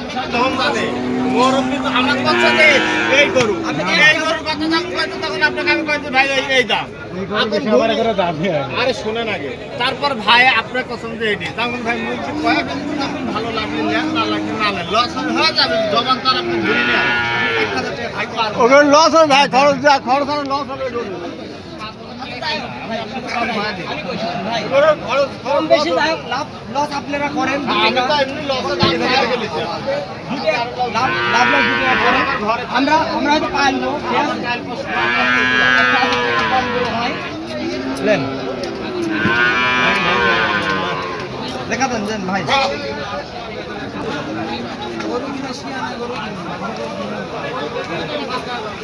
মুরব্বী ধন জানে, মুরব্বী তো আমার কথা যে এই গরু, এই গরুর কথা যখন কইতো তখন আপনাকে আমি কইছি ভাই এই দাম। আরে শুনেন আগে, তারপর ভাই আপনার পছন্দ এটি, তখন ভাই মুরব্বী কয়া কিন্তু তখন ভালো লাগলে নেন, না লাগলে না নেন, লস হয়ে যাবে, জবান তার আপনি ধরে নেন। ওগুলো লস হবে ভাই, খরচ যা খরচ হবে, লস হবে আপনারা করেন আমরা হয়তো পাইব দেখা দেন দেন ভাই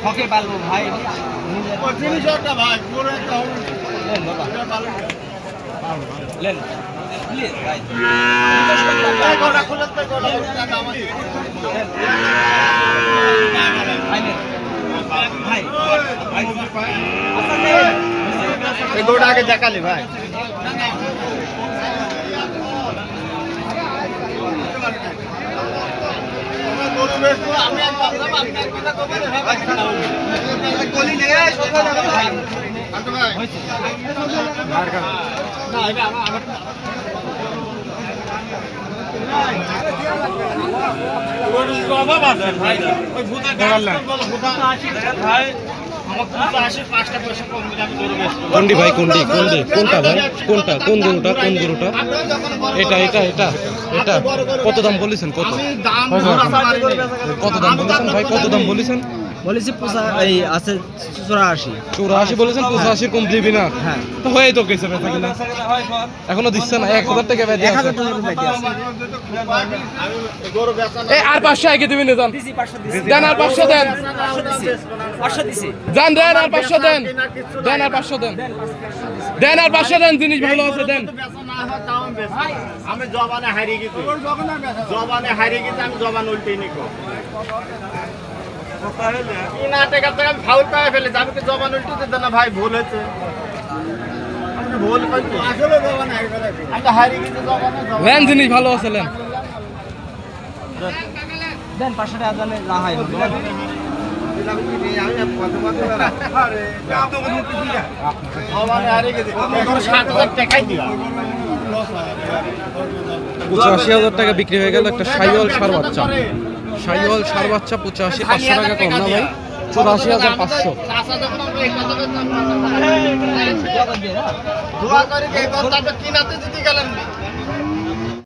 ওকে পারবো ভাই ভাই লেন প্লিজ ভাই গোটা আগে দেখালি ভাই কোনটি ভাই কোনটি কোনটি কোনটা ভাই কোনটা কোন গরুটা কোন গরুটা এটা এটা এটা এটা কত দাম বলেছেন কত কত দাম বলেছেন ভাই কত দাম বলেছেন বলেছি এই আছে 84 বলেছেন 85 কম দিবি না হ্যাঁ তো হয়ে তো গেছে বেচা কিনা এখনো দিচ্ছে না 1000 টাকা বেচে আছে 1000 টাকা বেচে আছে এই আর 500 আগে দিবেন জান দেন আর 500 দেন 500 দিছি জান দেন আর 500 দেন দেন আর 500 দেন দেন আর 500 দেন জিনিস ভালো আছে দেন আমি জবানে হারিয়ে গেছি জবানে হারিয়ে গেছি আমি জবান উল্টেই নিকো না টাকা টাকা ফাউল পায়ে ফেলেছে আমি কি জবান উল্টে দিতে না ভাই ভুল হয়েছে আমি ভুল করছি আসলে জবান আমি হারিয়ে গেছি জবানে লেন জিনিস ভালো আছে লেন দেন 500 টাকা জানে না হয় জবানে হারিয়ে গেছি 7000 টাকাই দিবা 85,000 টাকা বিক্রি হয়ে গেল একটা শাইওয়াল সার বাচ্চা শাইওয়াল সার বাচ্চা 85 500 টাকা কম না ভাই 84,500 দোয়া করে এই কথাটা কিনাতে যদি গেলেন